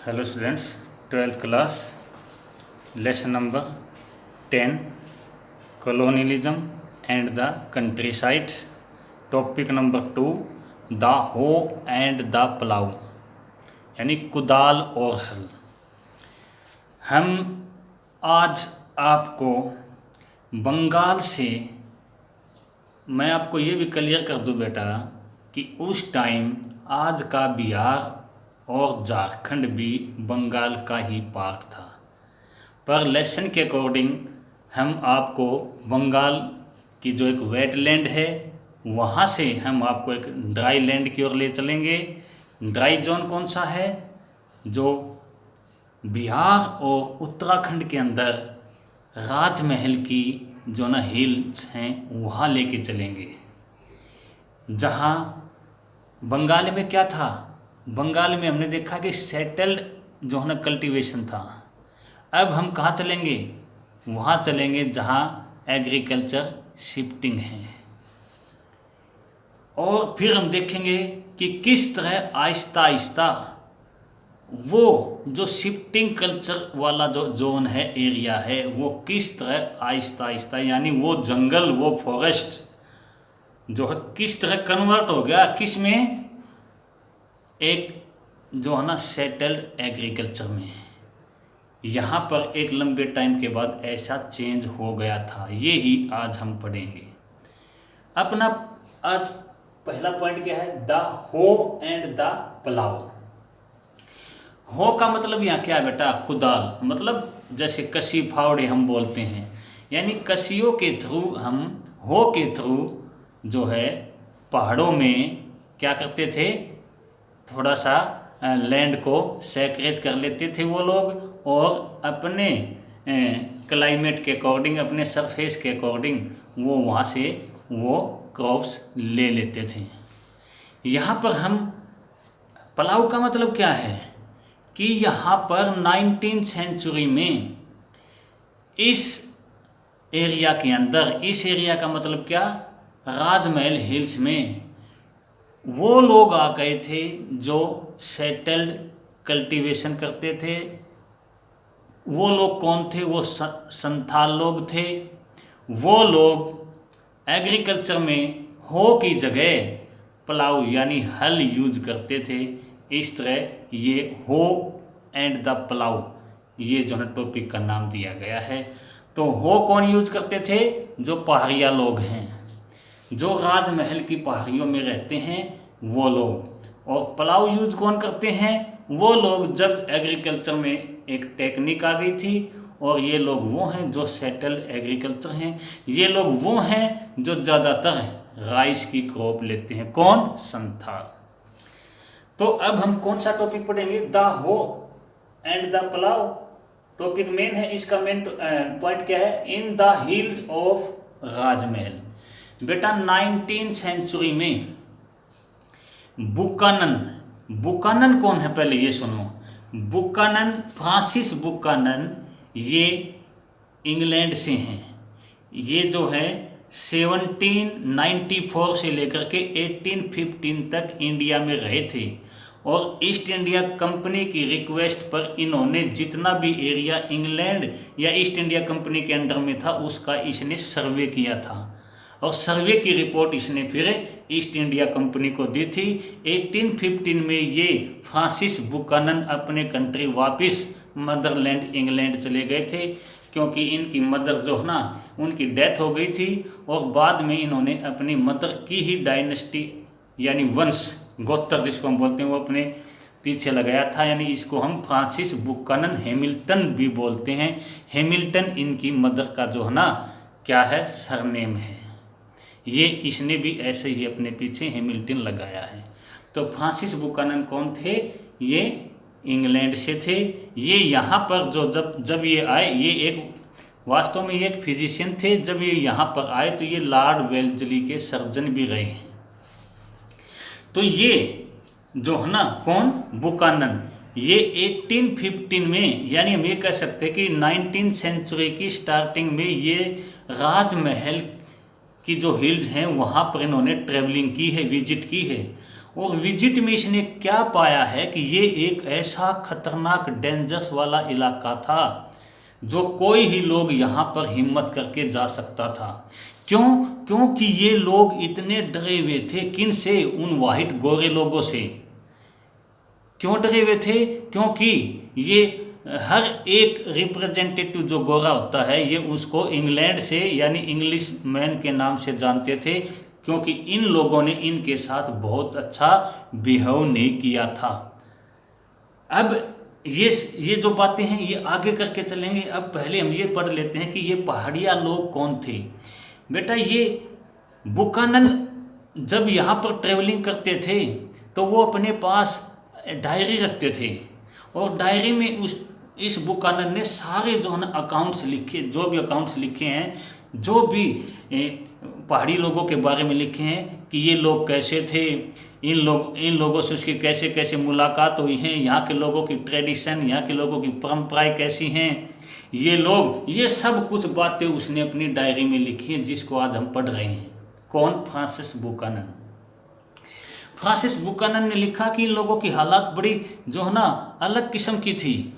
Hello students, 12th class, lesson number 10, colonialism and the country side, topic number 2, the हो and the plough, यानी कुदाल और हल। हम आज आपको बंगाल से, मैं आपको ये भी क्लियर कर दूं बेटा कि उस टाइम आज का बिहार और झारखंड भी बंगाल का ही पार्ट था, पर लेसन के अकॉर्डिंग हम आपको बंगाल की जो एक वेटलैंड है वहाँ से हम आपको एक ड्राई लैंड की ओर ले चलेंगे। ड्राई जोन कौन सा है? जो बिहार और उत्तराखंड के अंदर राजमहल की जो ना हिल्स हैं वहाँ लेके चलेंगे। जहाँ बंगाल में क्या था, बंगाल में हमने देखा कि सेटल्ड जो है ना कल्टीवेशन था। अब हम कहाँ चलेंगे? वहाँ चलेंगे जहाँ एग्रीकल्चर शिफ्टिंग है, और फिर हम देखेंगे कि किस तरह आहिस्ता आहिस्ता वो जो शिफ्टिंग कल्चर वाला जो जोन है, एरिया है, वो किस तरह आहिस्ता आहिस्ता, यानी वो जंगल, वो फॉरेस्ट जो है किस तरह कन्वर्ट हो गया, किस में? एक जो है ना सेटल्ड एग्रीकल्चर में। यहाँ पर एक लंबे टाइम के बाद ऐसा चेंज हो गया था, ये ही आज हम पढ़ेंगे। अपना आज पहला पॉइंट क्या है? द हो एंड द प्लाउ। हो का मतलब यहाँ क्या है बेटा? कुदाल, मतलब जैसे कसी फावड़े हम बोलते हैं, यानी कसियों के थ्रू हम हो के थ्रू जो है पहाड़ों में क्या करते थे, थोड़ा सा लैंड को सैक्रेज कर लेते थे वो लोग, और अपने क्लाइमेट के अकॉर्डिंग, अपने सरफेस के अकॉर्डिंग वो वहाँ से वो क्रॉप्स ले लेते थे। यहाँ पर हम प्लाऊ का मतलब क्या है कि यहाँ पर 19th सेंचुरी में इस एरिया के अंदर, इस एरिया का मतलब क्या, राजमहल हिल्स में वो लोग आ गए थे जो सेटल्ड कल्टीवेशन करते थे। वो लोग कौन थे? वो संथाल लोग थे। वो लोग एग्रीकल्चर में हो की जगह प्लाऊ यानी हल यूज करते थे। इस तरह ये हो एंड द प्लाऊ, ये जो है टॉपिक का नाम दिया गया है। तो हो कौन यूज करते थे? जो पहाड़िया लोग हैं, जो राजमहल की पहाड़ियों में रहते हैं वो लोग। और प्लाऊ यूज कौन करते हैं? वो लोग जब एग्रीकल्चर में एक टेक्निक आ गई थी, और ये लोग वो हैं जो सेटल्ड एग्रीकल्चर हैं। ये लोग वो हैं जो ज़्यादातर राइस की क्रॉप लेते हैं। कौन? संथाल। तो अब हम कौन सा टॉपिक पढ़ेंगे? द हो and the plough topic main है। इसका मेन पॉइंट क्या है? इन द हिल्स ऑफ राजमहल। बेटा 19th सेंचुरी में बुकानन कौन है? पहले ये सुनो। बुकानन, फ्रांसिस बुकानन, ये इंग्लैंड से हैं। ये जो है 1794 से लेकर के 1815 तक इंडिया में रहे थे, और ईस्ट इंडिया कंपनी की रिक्वेस्ट पर इन्होंने जितना भी एरिया इंग्लैंड या ईस्ट इंडिया कंपनी के अंडर में था उसका इसने सर्वे किया था, और सर्वे की रिपोर्ट इसने फिर ईस्ट इंडिया कंपनी को दी थी। 1815 में ये फ्रांसिस बुकानन अपने कंट्री वापस मदरलैंड इंग्लैंड चले गए थे, क्योंकि इनकी मदर जो है ना उनकी डेथ हो गई थी, और बाद में इन्होंने अपनी मदर की ही डायनेस्टी यानी वंश, गोत्र जिसको हम बोलते हैं, वो अपने पीछे लगाया था। यानी इसको हम फ्रांसिस बुकानन हैमिल्टन भी बोलते हैं। हैमिल्टन इनकी मदर का जो है ना क्या है, सरनेम है। ये इसने भी ऐसे ही अपने पीछे हैमिल्टन लगाया है। तो फ्रांसिस बुकानन कौन थे? ये इंग्लैंड से थे। ये यहाँ पर जो जब ये आए, ये एक वास्तव में ये एक फिजिशियन थे। जब ये यहाँ पर आए तो ये लॉर्ड वेल्जली के सर्जन भी रहे हैं। तो ये जो है ना कौन? बुकानन, ये 1815 में, यानी हम ये कह सकते हैं कि 19th सेंचुरी की स्टार्टिंग में ये राजमहल की जो हिल्स हैं वहाँ पर इन्होंने ट्रेवलिंग की है, विजिट की है, और विजिट में इसने क्या पाया है कि ये एक ऐसा खतरनाक डेंजरस वाला इलाका था जो कोई ही लोग यहाँ पर हिम्मत करके जा सकता था। क्यों? क्योंकि ये लोग इतने डरे हुए थे, किन से? उन वाइट गोरे लोगों से। क्यों डरे हुए थे? क्योंकि ये हर एक रिप्रेजेंटेटिव जो गोरा होता है ये उसको इंग्लैंड से यानी इंग्लिश मैन के नाम से जानते थे, क्योंकि इन लोगों ने इनके साथ बहुत अच्छा बिहेव नहीं किया था। अब ये जो बातें हैं ये आगे करके चलेंगे। अब पहले हम ये पढ़ लेते हैं कि ये पहाड़िया लोग कौन थे। बेटा, ये बुकानन जब यहाँ पर ट्रेवलिंग करते थे तो वो अपने पास डायरी रखते थे, और डायरी में इस बुकानन ने सारे जो है ना अकाउंट्स लिखे, जो भी अकाउंट्स लिखे हैं, जो भी पहाड़ी लोगों के बारे में लिखे हैं कि ये लोग कैसे थे, इन लोगों से उसकी कैसे कैसे मुलाकात हुई है, यहाँ के लोगों की ट्रेडिशन, यहाँ के लोगों की परंपराएं कैसी हैं, ये लोग, ये सब कुछ बातें उसने अपनी डायरी में लिखी हैं, जिसको आज हम पढ़ रहे हैं। कौन? Francis Buchanan. फ्रांसिस बुकानन ने लिखा कि इन लोगों की हालात बड़ी जो है ना अलग किस्म की थी,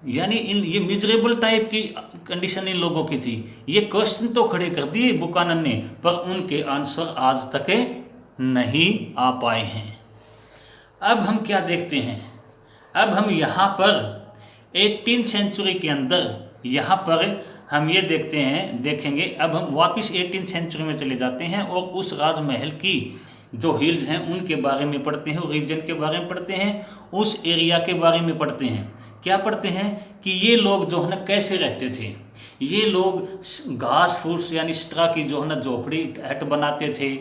यानी ये मिजरेबल टाइप की कंडीशन इन लोगों की थी। ये क्वेश्चन तो खड़े कर दिए बुकानन ने, पर उनके आंसर आज तक नहीं आ पाए हैं। अब हम क्या देखते हैं? अब हम यहाँ पर 18th सेंचुरी के अंदर यहाँ पर हम ये देखेंगे। अब हम वापस 18th सेंचुरी में चले जाते हैं और उस राजमहल की जो हिल्स हैं उनके बारे में पढ़ते हैं, रीजन के बारे में पढ़ते हैं, उस एरिया के बारे में पढ़ते हैं। क्या पढ़ते हैं कि ये लोग जो है ना कैसे रहते थे। ये लोग घास फूस यानी स्ट्रा की जो है ना झोपड़ी हट बनाते थे,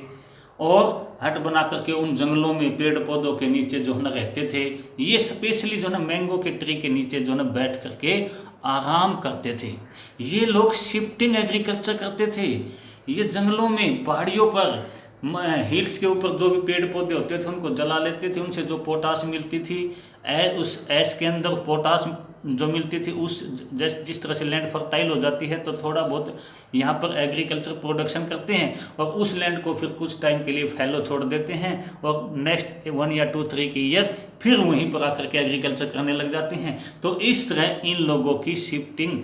और हट बना करके उन जंगलों में पेड़ पौधों के नीचे जो है ना रहते थे। ये स्पेशली जो है ना मैंगो के ट्री के नीचे जो है ना बैठ करके आराम करते थे। ये लोग शिफ्टिंग एग्रीकल्चर करते थे। ये जंगलों में, पहाड़ियों पर, हिल्स के ऊपर जो भी पेड़ पौधे होते थे उनको जला लेते थे। उनसे जो पोटास मिलती थी, उस ऐश के अंदर पोटास जो मिलती थी, उस जिस तरह से लैंड फर्टाइल हो जाती है तो थोड़ा बहुत यहाँ पर एग्रीकल्चर प्रोडक्शन करते हैं, और उस लैंड को फिर कुछ टाइम के लिए फैलो छोड़ देते हैं, और नेक्स्ट 1 या 2-3 के ईयर फिर वहीं पर आकर के एग्रीकल्चर करने लग जाते हैं। तो इस तरह इन लोगों की शिफ्टिंग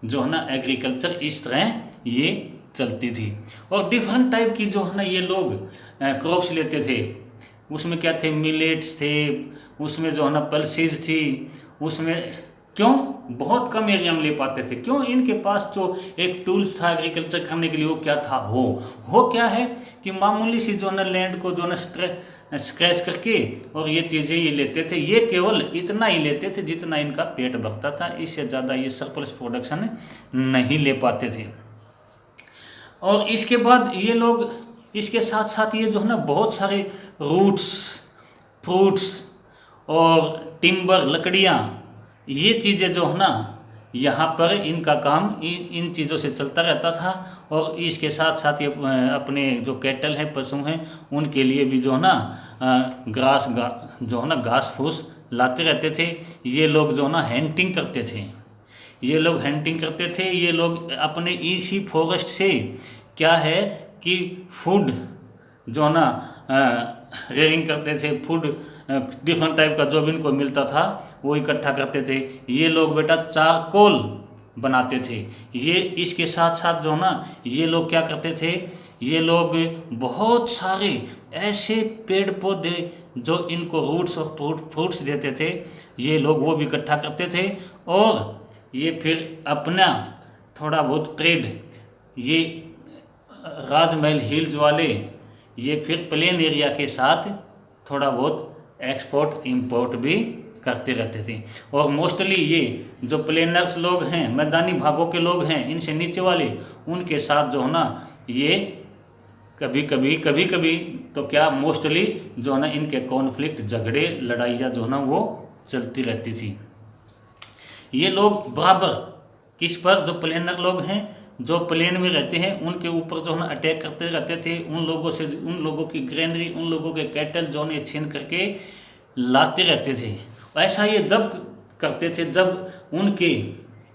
जो है ना एग्रीकल्चर इस तरह ये चलती थी। और डिफरेंट टाइप की जो है ना ये लोग क्रॉप्स लेते थे। उसमें क्या थे? मिलेट्स थे, उसमें जो है ना पल्सेस थी, उसमें क्यों बहुत कम एरिया में ले पाते थे। क्यों? इनके पास जो एक टूल्स था एग्रीकल्चर करने के लिए वो क्या था? हो क्या है कि मामूली सी जो है ना लैंड को जो है ना स्क्रैच करके और ये चीज़ें ये लेते थे। ये केवल इतना ही लेते थे जितना इनका पेट भरता था, इससे ज़्यादा ये सरप्लस प्रोडक्शन नहीं ले पाते थे। और इसके बाद ये लोग इसके साथ साथ ये जो है ना बहुत सारे रूट्स, फ्रूट्स और टिम्बर, लकड़ियाँ, ये चीज़ें जो है ना यहाँ पर इनका काम इन चीज़ों से चलता रहता था। और इसके साथ साथ ये अपने जो कैटल हैं, पशु हैं, उनके लिए भी जो है ना जो है ना घास फूस लाते रहते थे। ये लोग जो है ना हैंटिंग करते थे। ये लोग अपने इसी फॉरेस्ट से क्या है कि फूड जो है ना रेयरिंग करते थे। फूड डिफरेंट टाइप का जो भी इनको मिलता था वो इकट्ठा करते थे। ये लोग बेटा चारकोल बनाते थे। ये इसके साथ साथ जो ना ये लोग क्या करते थे, ये लोग बहुत सारे ऐसे पेड़ पौधे जो इनको रूट्स और फ्रूट्स देते थे, ये लोग वो भी इकट्ठा करते थे। और ये फिर अपना थोड़ा बहुत ट्रेड, ये राजमहल हिल्स वाले ये फिर प्लेन एरिया के साथ थोड़ा बहुत एक्सपोर्ट इंपोर्ट भी करते रहते थे। और मोस्टली ये जो प्लेनर्स लोग हैं, मैदानी भागों के लोग हैं, इनसे नीचे वाले, उनके साथ जो है ना ये कभी कभी तो क्या मोस्टली जो है ना इनके कॉन्फ्लिक्ट, झगड़े, लड़ाइयाँ जो है ना वो चलती रहती थी। ये लोग बराबर किस पर, जो प्लेनर लोग हैं, जो प्लेन में रहते हैं, उनके ऊपर जो है ना अटैक करते रहते थे। उन लोगों की ग्रेनरी, उन लोगों के कैटल जो है छीन करके लाते रहते थे। ऐसा ये जब करते थे जब उनके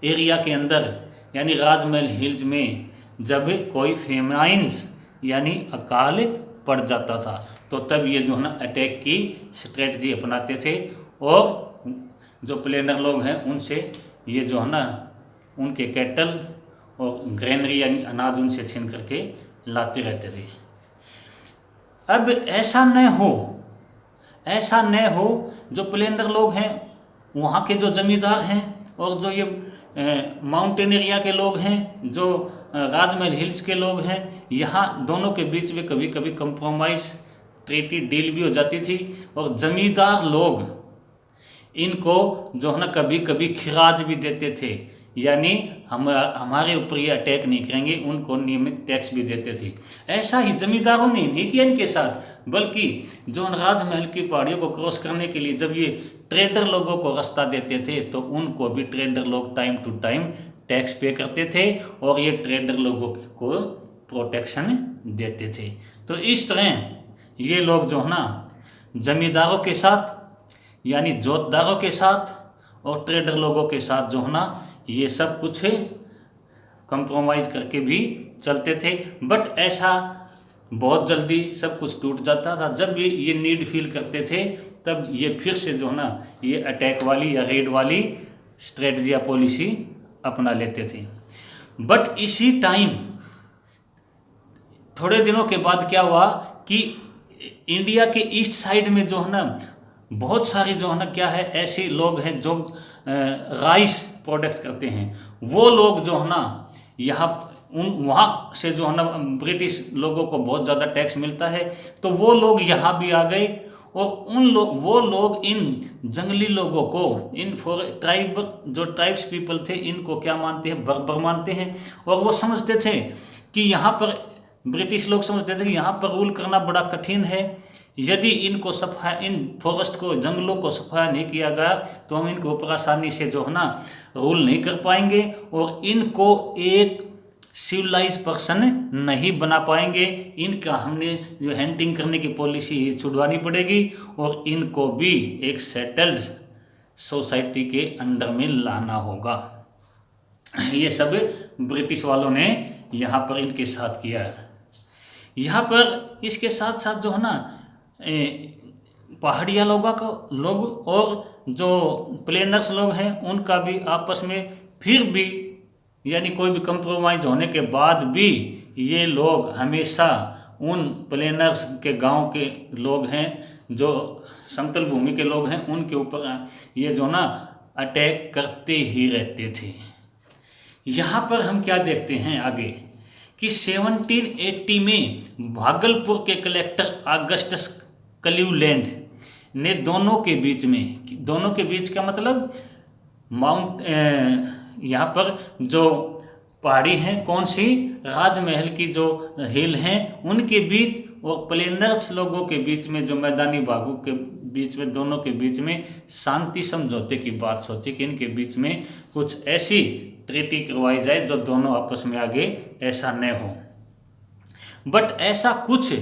एरिया के अंदर यानी राजमहल हिल्स में जब कोई फेमाइंस यानी अकाल पड़ जाता था। तो तब ये जो है ना अटैक की स्ट्रेटजी अपनाते थे और जो प्लेनर लोग हैं उनसे ये जो है ना उनके कैटल और ग्रेनरी यानी अनाज उनसे छीन करके लाते रहते थे। अब ऐसा न हो जो प्लेनर लोग हैं वहाँ के जो जमींदार हैं और जो ये माउंटेन एरिया के लोग हैं, जो राजमहल हिल्स के लोग हैं, यहाँ दोनों के बीच में कभी कभी कंप्रोमाइज़ ट्रीटी डील भी हो जाती थी और जमींदार लोग इनको जो है ना कभी कभी खिराज भी देते थे, यानी हमारे ऊपर ये अटैक नहीं करेंगे, उनको नियमित टैक्स भी देते थे। ऐसा ही जमींदारों ने नहीं किया इनके साथ, बल्कि जो राजमहल की पहाड़ियों को क्रॉस करने के लिए जब ये ट्रेडर लोगों को रास्ता देते थे तो उनको भी ट्रेडर लोग टाइम टू टाइम टैक्स पे करते थे और ये ट्रेडर लोगों को प्रोटेक्शन देते थे। तो इस तरह ये लोग जो है ना जमींदारों के साथ यानी जोतदारों के साथ और ट्रेडर लोगों के साथ जो है ना ये सब कुछ कंप्रोमाइज़ करके भी चलते थे। बट ऐसा बहुत जल्दी सब कुछ टूट जाता था। जब ये नीड फील करते थे तब ये फिर से जो है ना ये अटैक वाली या रेड वाली स्ट्रेटजी या पॉलिसी अपना लेते थे। बट इसी टाइम थोड़े दिनों के बाद क्या हुआ कि इंडिया के ईस्ट साइड में जो है ना बहुत सारे जो है ना क्या है ऐसे लोग हैं जो राइस प्रोडक्ट करते हैं। वो लोग जो है ना वहाँ से जो है ना ब्रिटिश लोगों को बहुत ज़्यादा टैक्स मिलता है, तो वो लोग यहाँ भी आ गए और वो लोग इन जंगली लोगों को, इन जो ट्राइब्स पीपल थे, इनको क्या मानते हैं, बर्बर मानते हैं। और वो समझते थे कि यहाँ पर ब्रिटिश लोग समझते थे कि यहाँ पर रूल करना बड़ा कठिन है, यदि इन फॉरेस्ट को, जंगलों को सफाया नहीं किया गया तो हम इनको ऊपर आसानी से जो है ना रूल नहीं कर पाएंगे और इनको एक सिविलाइज पर्सन नहीं बना पाएंगे। इनका हमने जो हंटिंग करने की पॉलिसी छुड़वानी पड़ेगी और इनको भी एक सेटल्ड सोसाइटी के अंडर में लाना होगा। ये सब ब्रिटिश वालों ने यहाँ पर इनके साथ किया है। यहाँ पर इसके साथ साथ जो है ना पहाड़िया लोग और जो प्लेनर्स लोग हैं उनका भी आपस में फिर भी यानी कोई भी कंप्रोमाइज़ होने के बाद भी ये लोग हमेशा उन प्लेनर्स के गांव के लोग हैं, जो समतल भूमि के लोग हैं, उनके ऊपर ये जो ना अटैक करते ही रहते थे। यहाँ पर हम क्या देखते हैं आगे कि 1780 में भागलपुर के कलेक्टर ऑगस्टस क्लीवलैंड ने दोनों के बीच का मतलब यहाँ पर जो पहाड़ी हैं, कौन सी, राजमहल की जो हिल हैं उनके बीच और प्लेनर्स लोगों के बीच में, जो मैदानी भागों के बीच में, दोनों के बीच में शांति समझौते की बात सोची कि इनके बीच में कुछ ऐसी ट्रीटी करवाई जाए जो दोनों आपस में आगे ऐसा न हो। बट ऐसा कुछ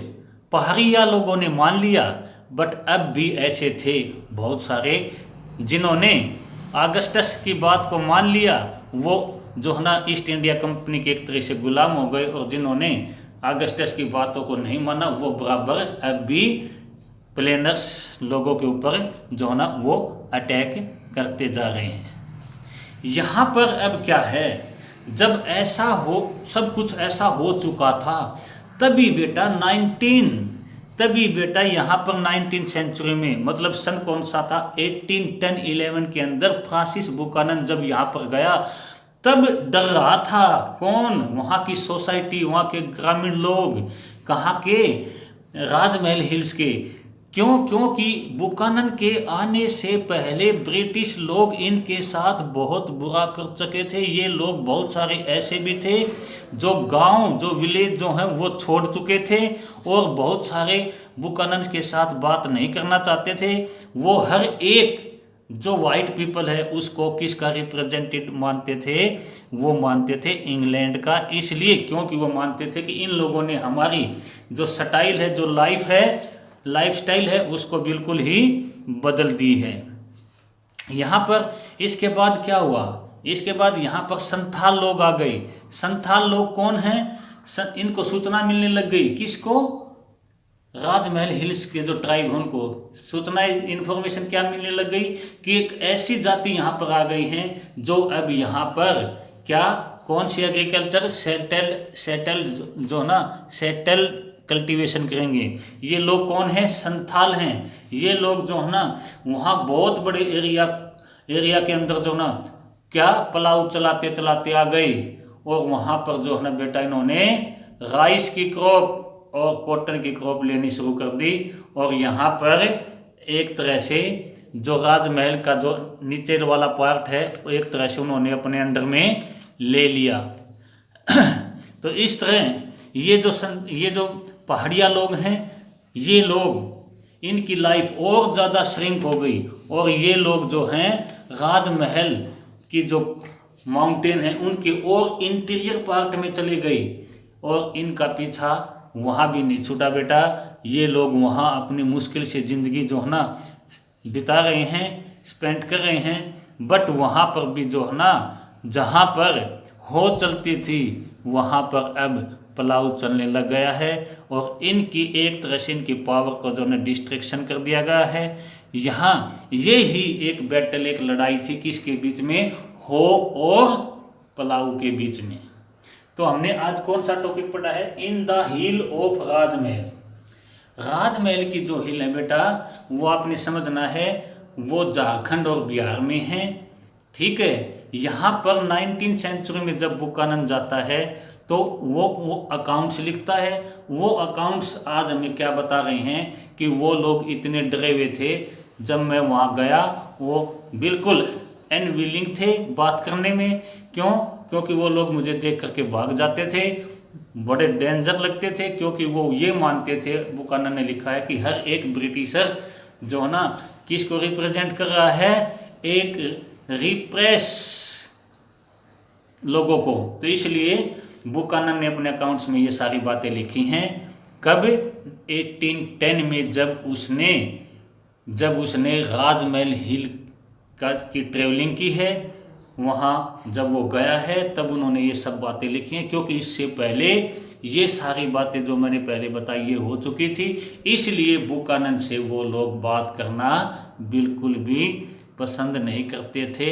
पहाड़िया लोगों ने मान लिया। बट अब भी ऐसे थे बहुत सारे जिन्होंने ऑगस्टस की बात को मान लिया, वो जो है ना ईस्ट इंडिया कंपनी के एक तरह से गुलाम हो गए, और जिन्होंने ऑगस्टस की बातों को नहीं माना वो बराबर अब भी प्लेनर्स लोगों के ऊपर जो है ना वो अटैक करते जा रहे हैं। यहाँ पर अब क्या है, जब ऐसा हो, सब कुछ ऐसा हो चुका था, तभी बेटा यहाँ पर 19th सेंचुरी में, मतलब सन कौन सा था, 1810-11 के अंदर फ्रांसिस बुकानन जब यहाँ पर गया तब डर रहा था। कौन? वहाँ की सोसाइटी, वहाँ के ग्रामीण लोग, कहाँ के, राजमहल हिल्स के। क्योंकि बुकानन के आने से पहले ब्रिटिश लोग इनके साथ बहुत बुरा कर चुके थे। ये लोग बहुत सारे ऐसे भी थे जो गांव, जो विलेज जो हैं वो छोड़ चुके थे, और बहुत सारे बुकानन के साथ बात नहीं करना चाहते थे। वो हर एक जो वाइट पीपल है उसको किसका रिप्रेजेंटेटिव मानते थे? वो मानते थे इंग्लैंड का। इसलिए क्योंकि वो मानते थे कि इन लोगों ने हमारी जो स्टाइल है, जो लाइफस्टाइल है, उसको बिल्कुल ही बदल दी है। यहाँ पर इसके बाद क्या हुआ, इसके बाद यहाँ पर संथाल लोग आ गए। संथाल लोग कौन हैं? इनको सूचना मिलने लग गई, किसको? राजमहल हिल्स के जो ट्राइब हैं उनको सूचना इन्फॉर्मेशन क्या मिलने लग गई कि एक ऐसी जाति यहाँ पर आ गई हैं जो अब यहाँ पर क्या कौन सी एग्रीकल्चर सेटल्ड जो ना सेटल कल्टीवेशन करेंगे। ये लोग कौन है? संथाल हैं। ये लोग जो है ना वहाँ बहुत बड़े एरिया के अंदर जो ना क्या पलाऊ चलाते चलाते आ गए और वहाँ पर जो है ना बेटा इन्होंने राइस की क्रॉप और कॉटन की क्रॉप लेनी शुरू कर दी और यहाँ पर एक तरह से जो राजमहल का जो नीचे वाला पार्ट है वो एक तरह से उन्होंने अपने अंडर में ले लिया। तो इस तरह ये जो पहाड़िया लोग हैं ये लोग इनकी लाइफ और ज़्यादा श्रिंक हो गई और ये लोग जो हैं राजमहल की जो माउंटेन है उनके और इंटीरियर पार्ट में चले गए और इनका पीछा वहाँ भी नहीं छूटा बेटा। ये लोग वहाँ अपनी मुश्किल से ज़िंदगी जो है ना बिता रहे हैं, स्पेंड कर रहे हैं, बट वहाँ पर भी जो है ना जहाँ पर हो चलती थी वहाँ पर अब पलाऊ चलने लग गया है और इनकी एक तरह से इनकी पावर को जो है डिस्ट्रैक्शन कर दिया गया है। यहाँ ये ही एक बैटल, एक लड़ाई थी किसके बीच में? हो और पलाऊ के बीच में। तो हमने आज कौन सा टॉपिक पढ़ा है? इन द हिल ऑफ राजमहल। राजमहल की जो हिल है बेटा वो आपने समझना है वो झारखंड और बिहार में है, ठीक है। यहाँ पर 19वीं सेंचुरी में जब बुकानन जाता है तो वो अकाउंट्स लिखता है। वो अकाउंट्स आज हमें क्या बता रहे हैं कि वो लोग इतने डरे हुए थे। जब मैं वहाँ गया वो बिल्कुल अनविलिंग थे बात करने में। क्यों? क्योंकि वो लोग मुझे देख करके भाग जाते थे, बड़े डेंजर लगते थे, क्योंकि वो ये मानते थे, बुकानन ने लिखा है कि हर एक ब्रिटिशर जो है ना किसको रिप्रेजेंट कर रहा है? एक रिप्रेस लोगों को। तो इसलिए बुकानन ने अपने अकाउंट्स में ये सारी बातें लिखी हैं। कब? 1810 में जब उसने राजमहल हिल की ट्रेवलिंग की है, वहाँ जब वो गया है तब उन्होंने ये सब बातें लिखी हैं, क्योंकि इससे पहले ये सारी बातें जो मैंने पहले बताई ये हो चुकी थी। इसलिए बुकानन से वो लोग बात करना बिल्कुल भी पसंद नहीं करते थे।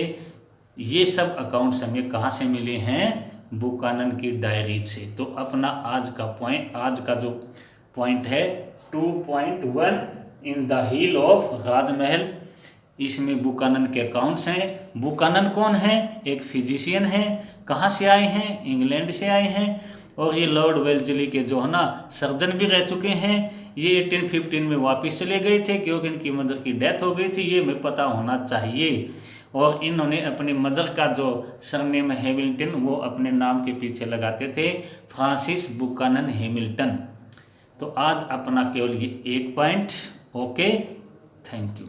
ये सब अकाउंट्स हमें कहाँ से मिले हैं? बुकानन की डायरी से। तो अपना आज का जो पॉइंट है 2.1 इन द हिल ऑफ राजमहल, इसमें बुकानन के अकाउंट्स हैं। बुकानन कौन है? एक फिजिशियन है। कहाँ से आए हैं? इंग्लैंड से आए हैं और ये लॉर्ड वेल्जली के जो है ना सर्जन भी रह चुके हैं। ये 1815 में वापस चले गए थे क्योंकि इनकी मदर की डेथ हो गई थी, ये हमें पता होना चाहिए। और इन्होंने अपनी मदर का जो सरनेम हैमिल्टन वो अपने नाम के पीछे लगाते थे, फ्रांसिस बुकानन हैमिल्टन। तो आज अपना केवल ये एक पॉइंट। Okay, thank you.